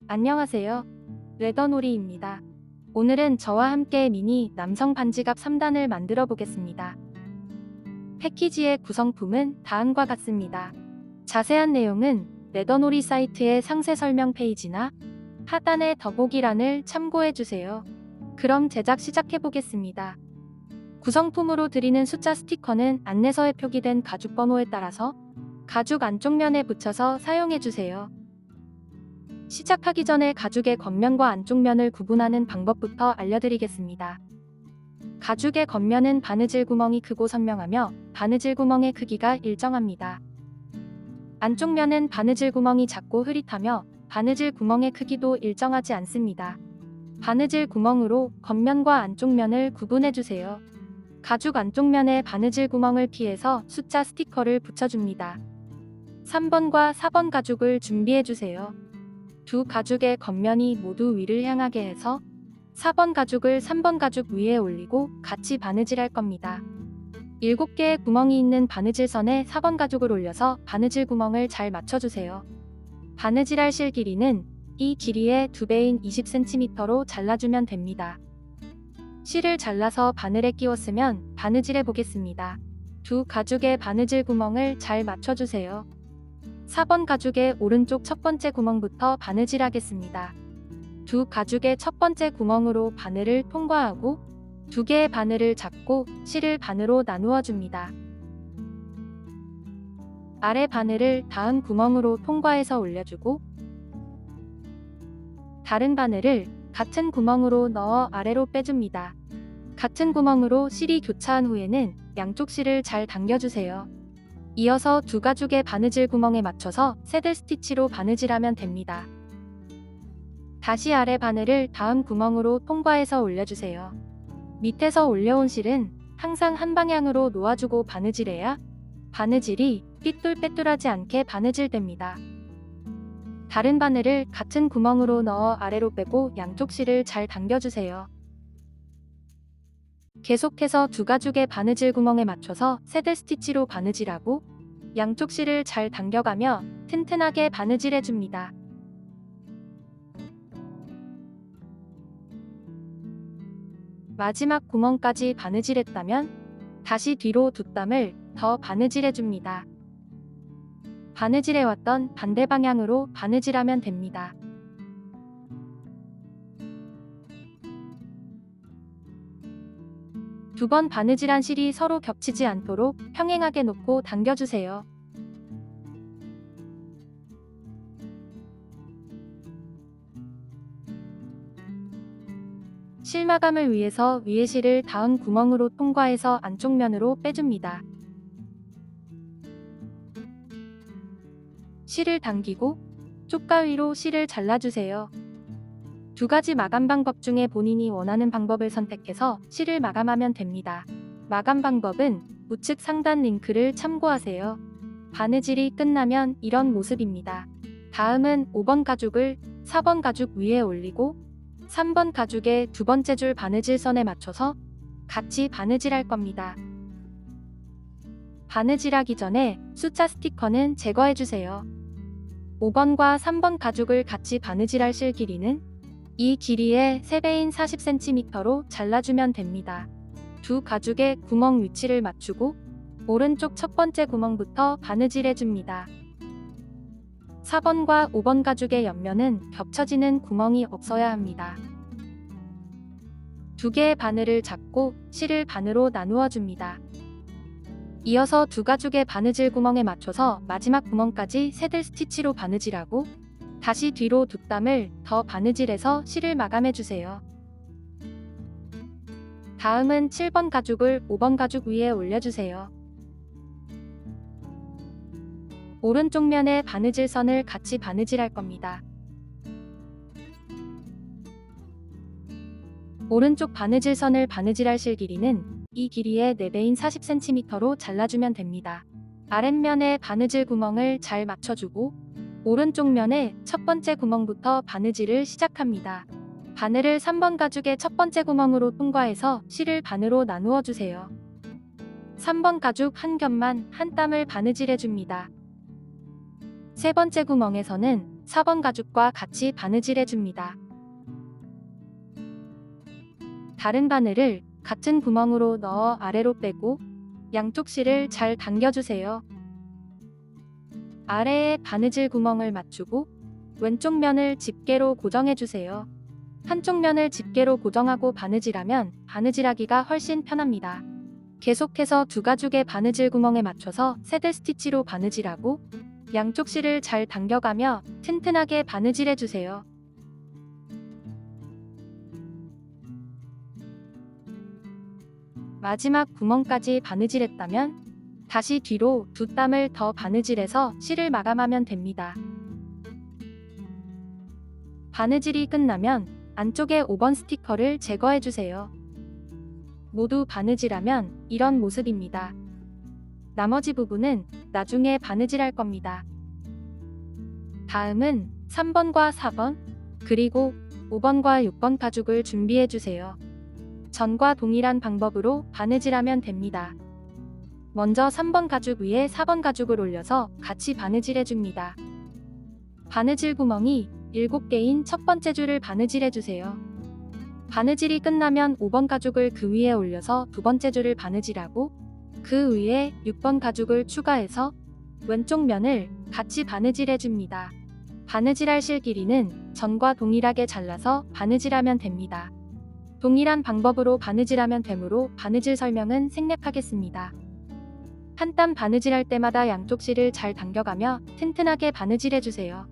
안녕하세요. 레더놀이입니다. 오늘은 저와 함께 미니 남성 반지갑 3단을 만들어 보겠습니다. 패키지의 구성품은 다음과 같습니다. 자세한 내용은 레더놀이 사이트의 상세 설명 페이지나 하단의 더보기란을 참고해 주세요. 그럼 제작 시작해 보겠습니다. 구성품으로 드리는 숫자 스티커는 안내서에 표기된 가죽 번호에 따라서 가죽 안쪽 면에 붙여서 사용해 주세요. 시작하기 전에 가죽의 겉면과 안쪽 면을 구분하는 방법부터 알려드리겠습니다. 가죽의 겉면은 바느질 구멍이 크고 선명하며 바느질 구멍의 크기가 일정합니다. 안쪽 면은 바느질 구멍이 작고 흐릿하며 바느질 구멍의 크기도 일정하지 않습니다. 바느질 구멍으로 겉면과 안쪽 면을 구분해주세요. 가죽 안쪽 면에 바느질 구멍을 피해서 숫자 스티커를 붙여줍니다. 3번과 4번 가죽을 준비해주세요. 두 가죽의 겉면이 모두 위를 향하게 해서 4번 가죽을 3번 가죽 위에 올리고 같이 바느질할 겁니다. 7개의 구멍이 있는 바느질선에 4번 가죽을 올려서 바느질 구멍을 잘 맞춰주세요. 바느질할 실 길이는 이 길이의 2배인 20cm로 잘라주면 됩니다. 실을 잘라서 바늘에 끼웠으면 바느질해 보겠습니다. 두 가죽의 바느질 구멍을 잘 맞춰주세요. 4번 가죽의 오른쪽 첫 번째 구멍부터 바느질하겠습니다. 두 가죽의 첫 번째 구멍으로 바늘을 통과하고 2개의 바늘을 잡고 실을 반으로 나누어 줍니다. 아래 바늘을 다음 구멍으로 통과해서 올려주고 다른 바늘을 같은 구멍으로 넣어 아래로 빼줍니다. 같은 구멍으로 실이 교차한 후에는 양쪽 실을 잘 당겨주세요. 이어서 두 가죽의 바느질 구멍에 맞춰서 새들 스티치로 바느질하면 됩니다. 다시 아래 바늘을 다음 구멍으로 통과해서 올려주세요. 밑에서 올려온 실은 항상 한 방향으로 놓아주고 바느질해야 바느질이 삐뚤빼뚤하지 않게 바느질됩니다. 다른 바늘을 같은 구멍으로 넣어 아래로 빼고 양쪽 실을 잘 당겨주세요. 계속해서 두 가죽의 바느질 구멍에 맞춰서 새들 스티치로 바느질하고 양쪽 실을 잘 당겨가며 튼튼하게 바느질해줍니다. 마지막 구멍까지 바느질했다면 다시 뒤로 2땀을 더 바느질해줍니다. 바느질해왔던 반대 방향으로 바느질하면 됩니다. 두 번 바느질한 실이 서로 겹치지 않도록 평행하게 놓고 당겨주세요. 실 마감을 위해서 위에 실을 다음 구멍으로 통과해서 안쪽 면으로 빼줍니다. 실을 당기고 쪽가위로 실을 잘라주세요. 두 가지 마감 방법 중에 본인이 원하는 방법을 선택해서 실을 마감하면 됩니다. 마감 방법은 우측 상단 링크를 참고하세요. 바느질이 끝나면 이런 모습입니다. 다음은 5번 가죽을 4번 가죽 위에 올리고 3번 가죽의 두 번째 줄 바느질선에 맞춰서 같이 바느질할 겁니다. 바느질하기 전에 숫자 스티커는 제거해주세요. 5번과 3번 가죽을 같이 바느질할 실 길이는 이 길이의 3배인 40cm로 잘라주면 됩니다. 두 가죽의 구멍 위치를 맞추고 오른쪽 첫 번째 구멍부터 바느질해줍니다. 4번과 5번 가죽의 옆면은 겹쳐지는 구멍이 없어야 합니다. 2개의 바늘을 잡고 실을 반으로 나누어 줍니다. 이어서 두 가죽의 바느질 구멍에 맞춰서 마지막 구멍까지 새들 스티치로 바느질하고 다시 뒤로 2땀을 더 바느질해서 실을 마감해주세요. 다음은 7번 가죽을 5번 가죽 위에 올려주세요. 오른쪽 면에 바느질선을 같이 바느질할 겁니다. 오른쪽 바느질선을 바느질할 실 길이는 이 길이의 4배인 40cm로 잘라주면 됩니다. 아랫면에 바느질 구멍을 잘 맞춰주고 오른쪽 면에 첫 번째 구멍부터 바느질을 시작합니다. 바늘을 3번 가죽의 첫 번째 구멍으로 통과해서 실을 반으로 나누어 주세요. 3번 가죽 한 겹만 한 땀을 바느질해 줍니다. 세 번째 구멍에서는 4번 가죽과 같이 바느질해 줍니다. 다른 바늘을 같은 구멍으로 넣어 아래로 빼고 양쪽 실을 잘 당겨주세요. 아래에 바느질 구멍을 맞추고 왼쪽 면을 집게로 고정해주세요. 한쪽 면을 집게로 고정하고 바느질하면 바느질하기가 훨씬 편합니다. 계속해서 두 가죽의 바느질 구멍에 맞춰서 새들 스티치로 바느질하고 양쪽 실을 잘 당겨가며 튼튼하게 바느질해주세요. 마지막 구멍까지 바느질했다면 다시 뒤로 두 땀을 더 바느질해서 실을 마감하면 됩니다. 바느질이 끝나면 안쪽에 5번 스티커를 제거해주세요. 모두 바느질하면 이런 모습입니다. 나머지 부분은 나중에 바느질할 겁니다. 다음은 3번과 4번, 그리고 5번과 6번 가죽을 준비해주세요. 전과 동일한 방법으로 바느질하면 됩니다. 먼저 3번 가죽 위에 4번 가죽을 올려서 같이 바느질해줍니다. 바느질 구멍이 7개인 첫 번째 줄을 바느질해주세요. 바느질이 끝나면 5번 가죽을 그 위에 올려서 두 번째 줄을 바느질하고 그 위에 6번 가죽을 추가해서 왼쪽 면을 같이 바느질해줍니다. 바느질할 실 길이는 전과 동일하게 잘라서 바느질하면 됩니다. 동일한 방법으로 바느질하면 되므로 바느질 설명은 생략하겠습니다. 한 땀 바느질할 때마다 양쪽 실을 잘 당겨가며 튼튼하게 바느질해주세요.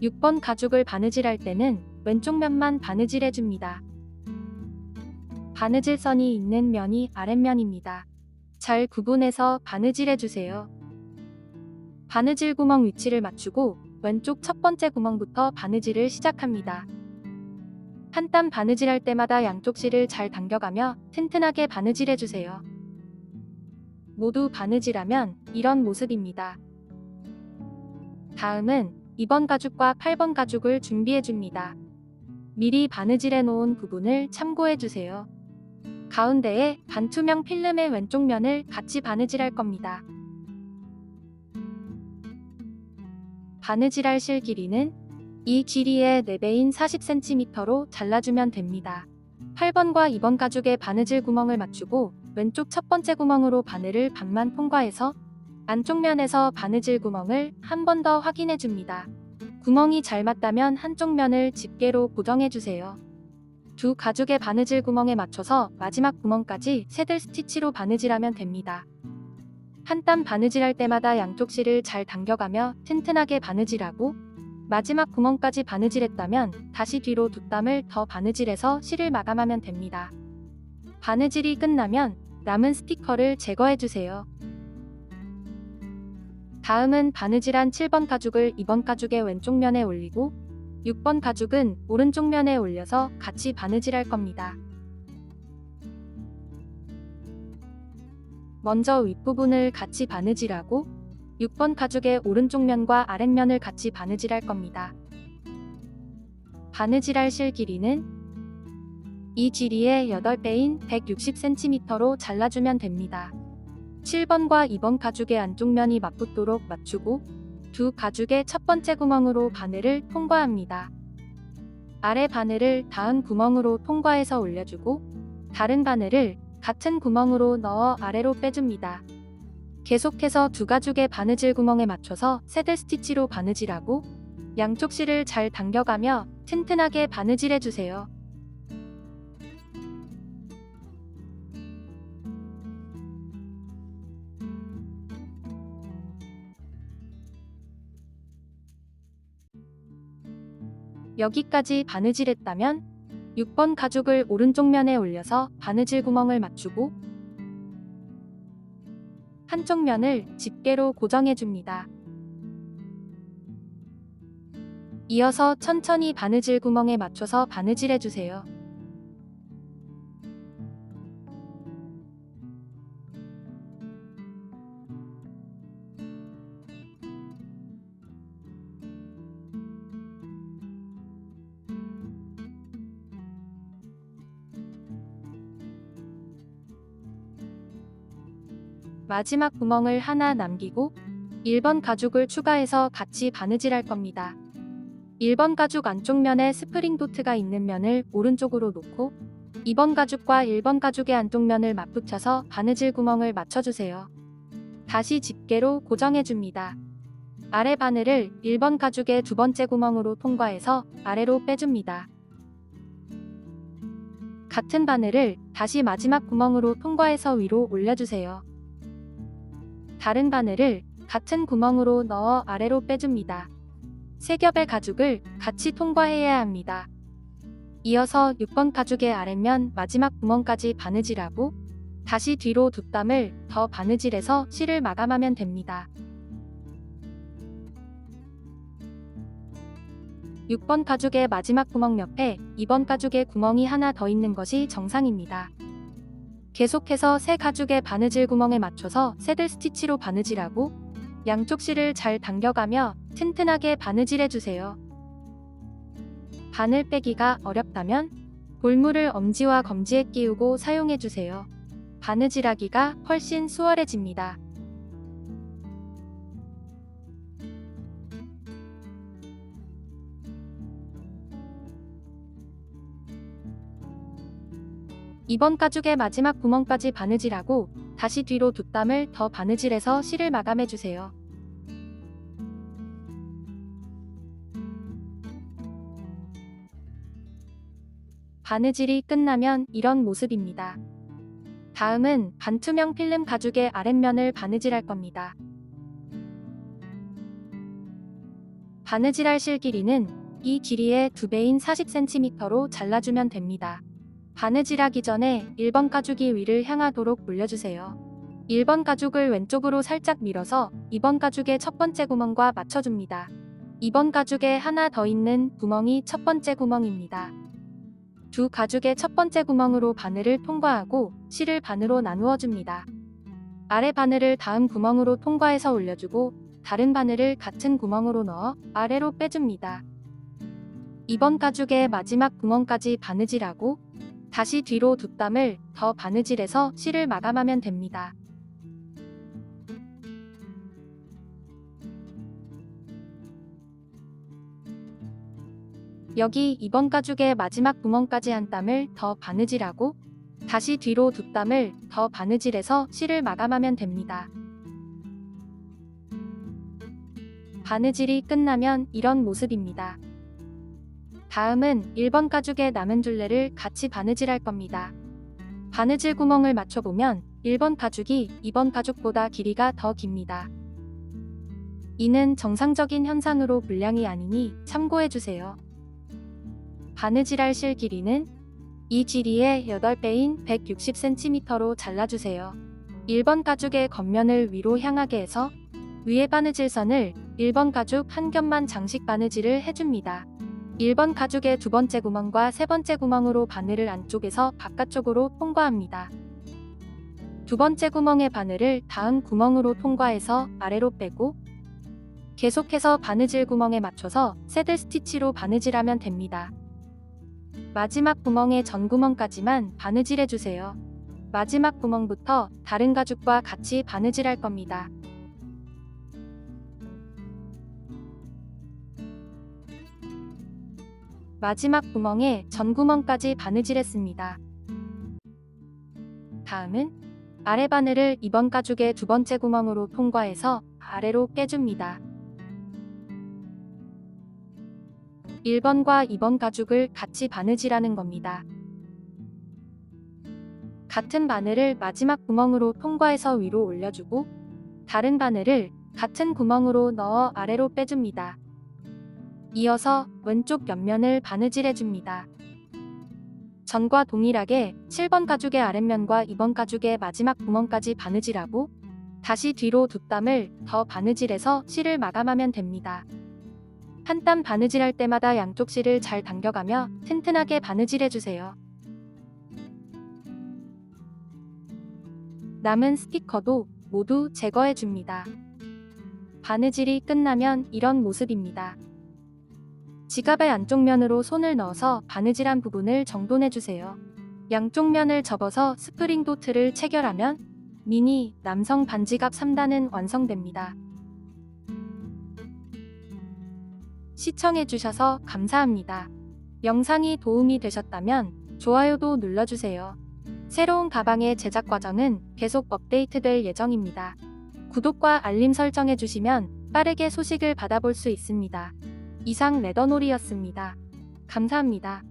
6번 가죽을 바느질할 때는 왼쪽 면만 바느질해줍니다. 바느질선이 있는 면이 아랫면입니다. 잘 구분해서 바느질해주세요. 바느질 구멍 위치를 맞추고 왼쪽 첫 번째 구멍부터 바느질을 시작합니다. 한 땀 바느질할 때마다 양쪽 실을 잘 당겨가며 튼튼하게 바느질해주세요. 모두 바느질하면 이런 모습입니다. 다음은 2번 가죽과 8번 가죽을 준비해줍니다. 미리 바느질해 놓은 부분을 참고해주세요. 가운데에 반투명 필름의 왼쪽 면을 같이 바느질할 겁니다. 바느질할 실 길이는 이 길이의 4배인 40cm로 잘라주면 됩니다. 8번과 2번 가죽의 바느질 구멍을 맞추고 왼쪽 첫 번째 구멍으로 바늘을 반만 통과해서 안쪽 면에서 바느질 구멍을 한 번 더 확인해줍니다. 구멍이 잘 맞다면 한쪽 면을 집게로 고정해주세요. 두 가죽의 바느질 구멍에 맞춰서 마지막 구멍까지 새들 스티치로 바느질하면 됩니다. 한 땀 바느질할 때마다 양쪽 실을 잘 당겨가며 튼튼하게 바느질하고 마지막 구멍까지 바느질했다면 다시 뒤로 두 땀을 더 바느질해서 실을 마감하면 됩니다. 바느질이 끝나면 남은 스티커를 제거해주세요. 다음은 바느질한 7번 가죽을 2번 가죽의 왼쪽 면에 올리고 6번 가죽은 오른쪽 면에 올려서 같이 바느질할 겁니다. 먼저 윗부분을 같이 바느질하고 6번 가죽의 오른쪽 면과 아랫면을 같이 바느질할 겁니다. 바느질할 실 길이는 이 길이의 8배인 160cm로 잘라주면 됩니다. 7번과 2번 가죽의 안쪽 면이 맞붙도록 맞추고 두 가죽의 첫 번째 구멍으로 바늘을 통과합니다. 아래 바늘을 닿은 구멍으로 통과해서 올려주고 다른 바늘을 같은 구멍으로 넣어 아래로 빼줍니다. 계속해서 두 가죽의 바느질 구멍에 맞춰서 새들 스티치로 바느질하고 양쪽 실을 잘 당겨가며 튼튼하게 바느질해주세요. 여기까지 바느질했다면 6번 가죽을 오른쪽 면에 올려서 바느질 구멍을 맞추고 한쪽 면을 집게로 고정해줍니다. 이어서 천천히 바느질 구멍에 맞춰서 바느질해주세요. 마지막 구멍을 하나 남기고 1번 가죽을 추가해서 같이 바느질할 겁니다. 1번 가죽 안쪽 면에 스프링 도트가 있는 면을 오른쪽으로 놓고 2번 가죽과 1번 가죽의 안쪽 면을 맞붙여서 바느질 구멍을 맞춰주세요. 다시 집게로 고정해줍니다. 아래 바늘을 1번 가죽의 두 번째 구멍으로 통과해서 아래로 빼줍니다. 같은 바늘을 다시 마지막 구멍으로 통과해서 위로 올려주세요. 다른 바늘을 같은 구멍으로 넣어 아래로 빼줍니다. 세 겹의 가죽을 같이 통과해야 합니다. 이어서 6번 가죽의 아랫면 마지막 구멍까지 바느질하고 다시 뒤로 두 땀을 더 바느질해서 실을 마감하면 됩니다. 6번 가죽의 마지막 구멍 옆에 2번 가죽의 구멍이 하나 더 있는 것이 정상입니다. 계속해서 새 가죽의 바느질 구멍에 맞춰서 새들 스티치로 바느질하고 양쪽 실을 잘 당겨가며 튼튼하게 바느질해주세요. 바늘 빼기가 어렵다면 볼물을 엄지와 검지에 끼우고 사용해주세요. 바느질하기가 훨씬 수월해집니다. 이번 가죽의 마지막 구멍까지 바느질하고 다시 뒤로 두 땀을 더 바느질해서 실을 마감해주세요. 바느질이 끝나면 이런 모습입니다. 다음은 반투명 필름 가죽의 아랫면을 바느질할 겁니다. 바느질할 실 길이는 이 길이의 2배인 40cm로 잘라주면 됩니다. 바느질하기 전에 1번 가죽이 위를 향하도록 올려주세요. 1번 가죽을 왼쪽으로 살짝 밀어서 2번 가죽의 첫 번째 구멍과 맞춰줍니다. 2번 가죽에 하나 더 있는 구멍이 첫 번째 구멍입니다. 두 가죽의 첫 번째 구멍으로 바늘을 통과하고 실을 반으로 나누어 줍니다. 아래 바늘을 다음 구멍으로 통과해서 올려주고 다른 바늘을 같은 구멍으로 넣어 아래로 빼줍니다. 2번 가죽의 마지막 구멍까지 바느질하고 다시 뒤로 두 땀을 더 바느질해서 실을 마감하면 됩니다. 여기 2번 가죽의 마지막 구멍까지 한 땀을 더 바느질하고 다시 뒤로 두 땀을 더 바느질해서 실을 마감하면 됩니다. 바느질이 끝나면 이런 모습입니다. 다음은 1번 가죽의 남은 둘레를 같이 바느질할 겁니다. 바느질 구멍을 맞춰보면 1번 가죽이 2번 가죽보다 길이가 더 깁니다. 이는 정상적인 현상으로 불량이 아니니 참고해주세요. 바느질할 실 길이는 이 길이의 8배인 160cm로 잘라주세요. 1번 가죽의 겉면을 위로 향하게 해서 위에 바느질선을 1번 가죽 한 겹만 장식 바느질을 해줍니다. 1번 가죽의 두 번째 구멍과 세 번째 구멍으로 바늘을 안쪽에서 바깥쪽으로 통과합니다. 두 번째 구멍의 바늘을 다음 구멍으로 통과해서 아래로 빼고 계속해서 바느질 구멍에 맞춰서 새들 스티치로 바느질하면 됩니다. 마지막 구멍의 전 구멍까지만 바느질해주세요. 마지막 구멍부터 다른 가죽과 같이 바느질할 겁니다. 마지막 구멍에 전 구멍까지 바느질했습니다. 다음은 아래 바늘을 2번 가죽의 두 번째 구멍으로 통과해서 아래로 빼줍니다. 1번과 2번 가죽을 같이 바느질하는 겁니다. 같은 바늘을 마지막 구멍으로 통과해서 위로 올려주고 다른 바늘을 같은 구멍으로 넣어 아래로 빼줍니다. 이어서 왼쪽 옆면을 바느질해줍니다. 전과 동일하게 7번 가죽의 아랫면과 2번 가죽의 마지막 구멍까지 바느질하고 다시 뒤로 두 땀을 더 바느질해서 실을 마감하면 됩니다. 한 땀 바느질할 때마다 양쪽 실을 잘 당겨가며 튼튼하게 바느질해주세요. 남은 스티커도 모두 제거해줍니다. 바느질이 끝나면 이런 모습입니다. 지갑의 안쪽 면으로 손을 넣어서 바느질한 부분을 정돈해주세요. 양쪽 면을 접어서 스프링 도트를 체결하면 미니 남성 반지갑 3단은 완성됩니다. 시청해주셔서 감사합니다. 영상이 도움이 되셨다면 좋아요도 눌러주세요. 새로운 가방의 제작 과정은 계속 업데이트될 예정입니다. 구독과 알림 설정해주시면 빠르게 소식을 받아볼 수 있습니다. 이상 레더놀이였습니다. 감사합니다.